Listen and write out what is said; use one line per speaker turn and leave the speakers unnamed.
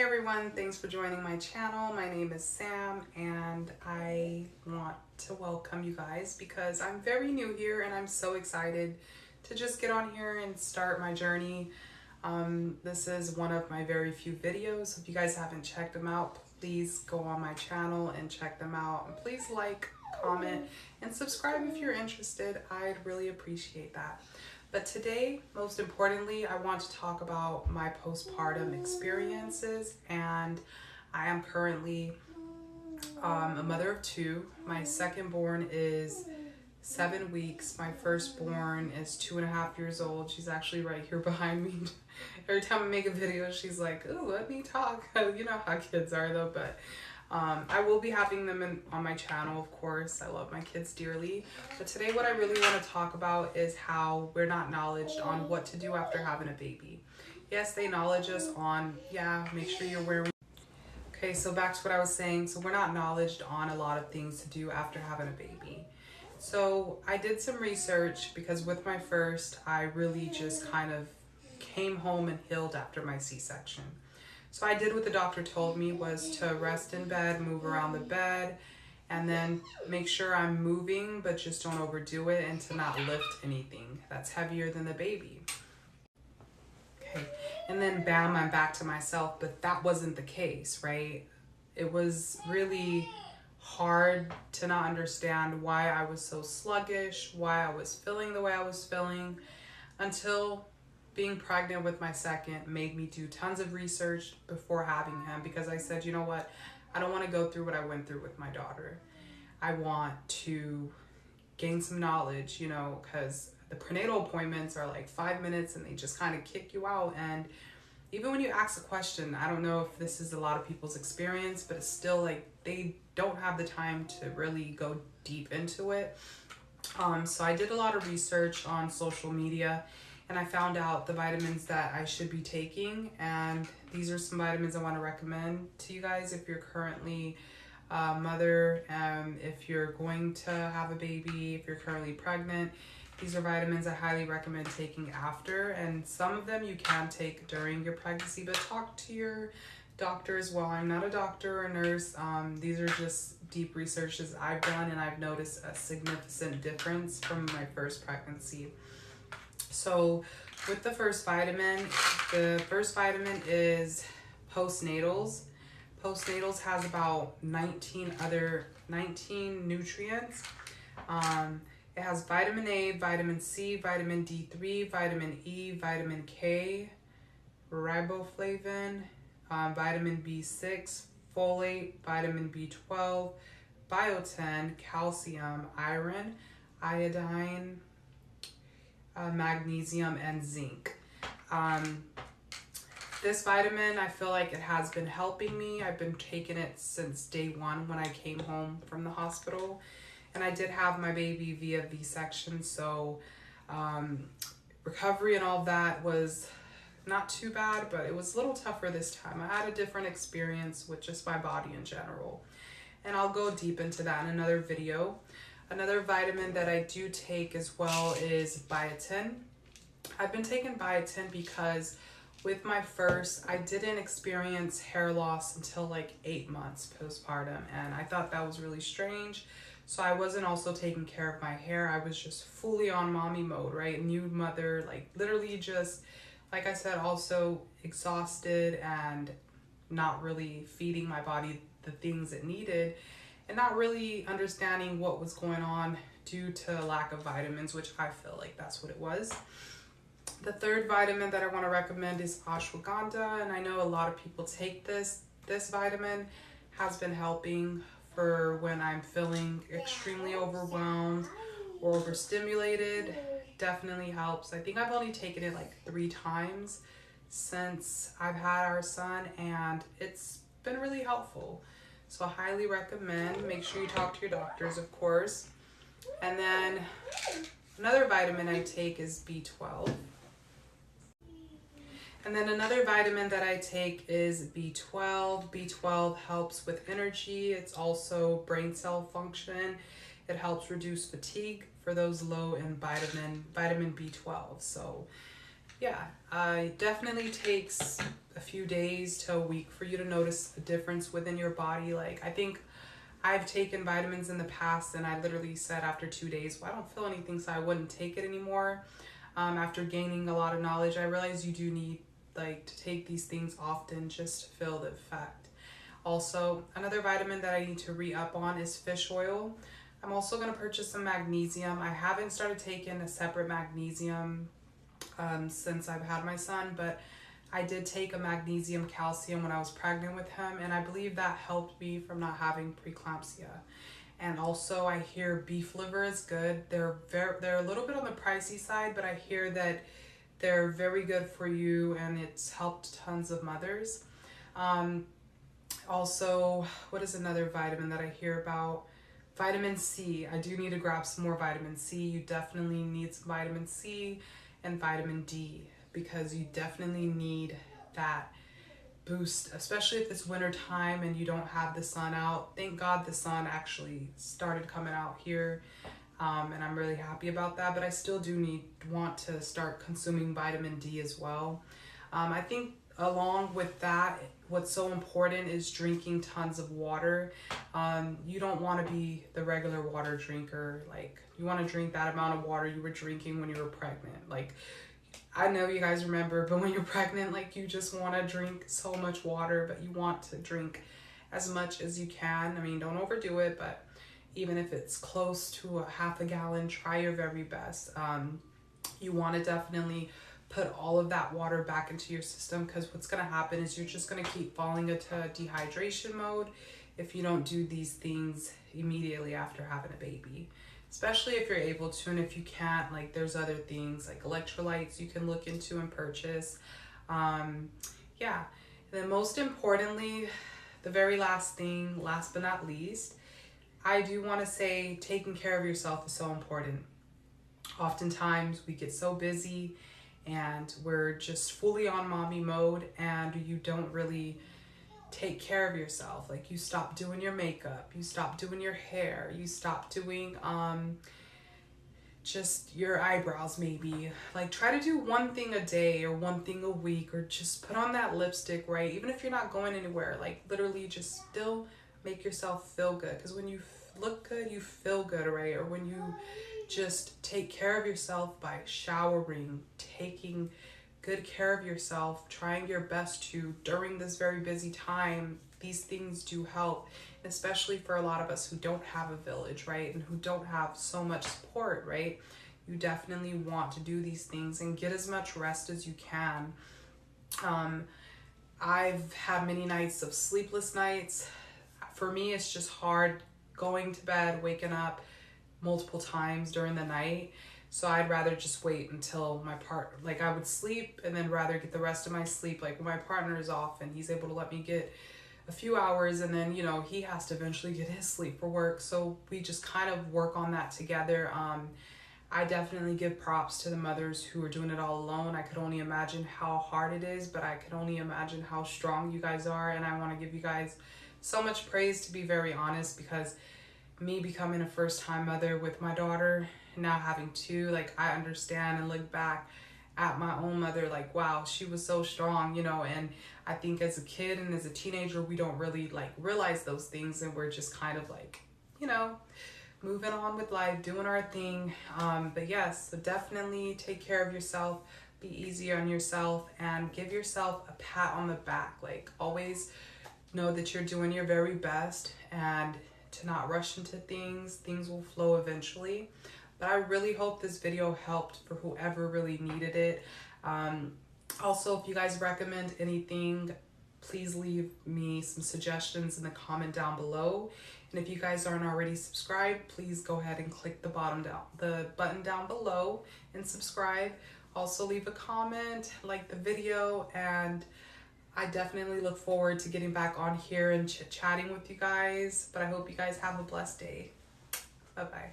Hey everyone, thanks for joining my channel. My name is Sam and I want to welcome you guys because I'm very new here and I'm so excited to just get on here and start my journey. This is one of my very few videos. If you guys haven't checked them out, please go on my channel and check them out. And please like, comment, and subscribe if you're interested. I'd really appreciate that. But today, most importantly, I want to talk about my postpartum experiences, and I am currently a mother of two. My second born is 7 weeks. My firstborn is 2.5 years old. She's actually right here behind me. Every time I make a video, she's like, "Ooh, let me talk." You know how kids are though, but I will be having them on my channel, of course. I love my kids dearly. But today what I really want to talk about is how we're not knowledged on what to do after having a baby. Yes, they knowledge us on, make sure you're wearing. Okay, so back to what I was saying. So we're not knowledged on a lot of things to do after having a baby. So I did some research because with my first, I really just kind of came home and healed after my C-section. So I did what the doctor told me, was to rest in bed, move around the bed, and then make sure I'm moving, but just don't overdo it, and to not lift anything that's heavier than the baby. Okay, and then bam, I'm back to myself, but that wasn't the case, right? It was really hard to not understand why I was so sluggish, why I was feeling the way I was feeling, until being pregnant with my second made me do tons of research before having him, because I said, you know what, I don't want to go through what I went through with my daughter. I want to gain some knowledge, because the prenatal appointments are like 5 minutes and they just kind of kick you out. And even when you ask a question, I don't know if this is a lot of people's experience, but it's still like they don't have the time to really go deep into it. So I did a lot of research on social media, and I found out the vitamins that I should be taking. And these are some vitamins I want to recommend to you guys if you're currently a mother, if you're going to have a baby, if you're currently pregnant. These are vitamins I highly recommend taking after, and some of them you can take during your pregnancy, but talk to your doctor as well. I'm not a doctor or a nurse. These are just deep researches I've done, and I've noticed a significant difference from my first pregnancy. So with the first vitamin is postnatals. Postnatals has about 19 nutrients. It has vitamin A, vitamin C, vitamin D3, vitamin E, vitamin K, riboflavin, vitamin B6, folate, vitamin B12, biotin, calcium, iron, iodine, magnesium, and zinc. This vitamin, I feel like it has been helping me. I've been taking it since day one when I came home from the hospital, and I did have my baby via V-section, so recovery and all of that was not too bad, but it was a little tougher this time. I had a different experience with just my body in general, and I'll go deep into that in another video. Another vitamin that I do take as well is biotin. I've been taking biotin because with my first, I didn't experience hair loss until like 8 months postpartum, and I thought that was really strange. So I wasn't also taking care of my hair. I was just fully on mommy mode, right? New mother, like literally just, like I said, also exhausted and not really feeding my body the things it needed, and not really understanding what was going on due to lack of vitamins, which I feel like that's what it was. The third vitamin that I want to recommend is ashwagandha, and I know a lot of people take this. This vitamin has been helping for when I'm feeling extremely overwhelmed or overstimulated. Definitely helps. I think I've only taken it like 3 times since I've had our son, and it's been really helpful. So I highly recommend. Make sure you talk to your doctors, of course. And then another vitamin I take is B12. And then another vitamin that I take is B12. B12 helps with energy. It's also brain cell function. It helps reduce fatigue for those low in vitamin B12. So yeah, it definitely takes a few days to a week for you to notice a difference within your body. Like, I think I've taken vitamins in the past and I literally said after 2 days, well, I don't feel anything, so I wouldn't take it anymore. After gaining a lot of knowledge, I realized you do need like to take these things often just to feel the effect. Also, another vitamin that I need to re-up on is fish oil. I'm also going to purchase some magnesium. I haven't started taking a separate magnesium since I've had my son, but I did take a magnesium calcium when I was pregnant with him, and I believe that helped me from not having preeclampsia. And also, I hear beef liver is good. They're a little bit on the pricey side, but I hear that they're very good for you, and it's helped tons of mothers. Also, what is another vitamin that I hear about? Vitamin C. I do need to grab some more vitamin C. You definitely need some vitamin C and vitamin D because you definitely need that boost, especially if it's winter time and you don't have the sun out. Thank God the sun actually started coming out here, and I'm really happy about that, but I still do want to start consuming vitamin D as well. I think along with that, what's so important is drinking tons of water. You don't want to be the regular water drinker. Like, you want to drink that amount of water you were drinking when you were pregnant. Like, I know you guys remember, but when you're pregnant, like, you just want to drink so much water, but you want to drink as much as you can. I mean, don't overdo it, but even if it's close to a half a gallon, try your very best. You want to definitely put all of that water back into your system, because what's going to happen is you're just going to keep falling into dehydration mode if you don't do these things immediately after having a baby, especially if you're able to. And if you can't, like, there's other things like electrolytes you can look into and purchase. Yeah. And then most importantly, the very last thing, last but not least, I do want to say taking care of yourself is so important. Oftentimes we get so busy and we're just fully on mommy mode, and you don't really take care of yourself. Like, you stop doing your makeup, you stop doing your hair, you stop doing just your eyebrows maybe. Like, try to do one thing a day or one thing a week, or just put on that lipstick, right? Even if you're not going anywhere, like, literally just still make yourself feel good, because when you look good, you feel good, right? Or when you just take care of yourself by showering, taking good care of yourself, trying your best to during this very busy time. These things do help, especially for a lot of us who don't have a village, right? And who don't have so much support, right? You definitely want to do these things and get as much rest as you can. I've had many nights of sleepless nights. For me, it's just hard going to bed, waking up multiple times during the night. So I'd rather just wait until like, I would sleep and then rather get the rest of my sleep. Like, when my partner is off and he's able to let me get a few hours, and then, you know, he has to eventually get his sleep for work. So we just kind of work on that together. I definitely give props to the mothers who are doing it all alone. I could only imagine how hard it is, but I could only imagine how strong you guys are. And I want to give you guys so much praise, to be very honest, because me becoming a first-time mother with my daughter and now having two, like, I understand and look back at my own mother like, wow, she was so strong, you know. And I think as a kid and as a teenager, we don't really like realize those things, and we're just kind of like, you know, moving on with life, doing our thing. But yes, so definitely take care of yourself, be easy on yourself, and give yourself a pat on the back. Like, always know that you're doing your very best, and to not rush into things. Things will flow eventually. But I really hope this video helped for whoever really needed it. Also, if you guys recommend anything, please leave me some suggestions in the comment down below. And if you guys aren't already subscribed, please go ahead and click the button down below and subscribe. Also, leave a comment, like the video, and I definitely look forward to getting back on here and chatting with you guys. But I hope you guys have a blessed day. Bye-bye.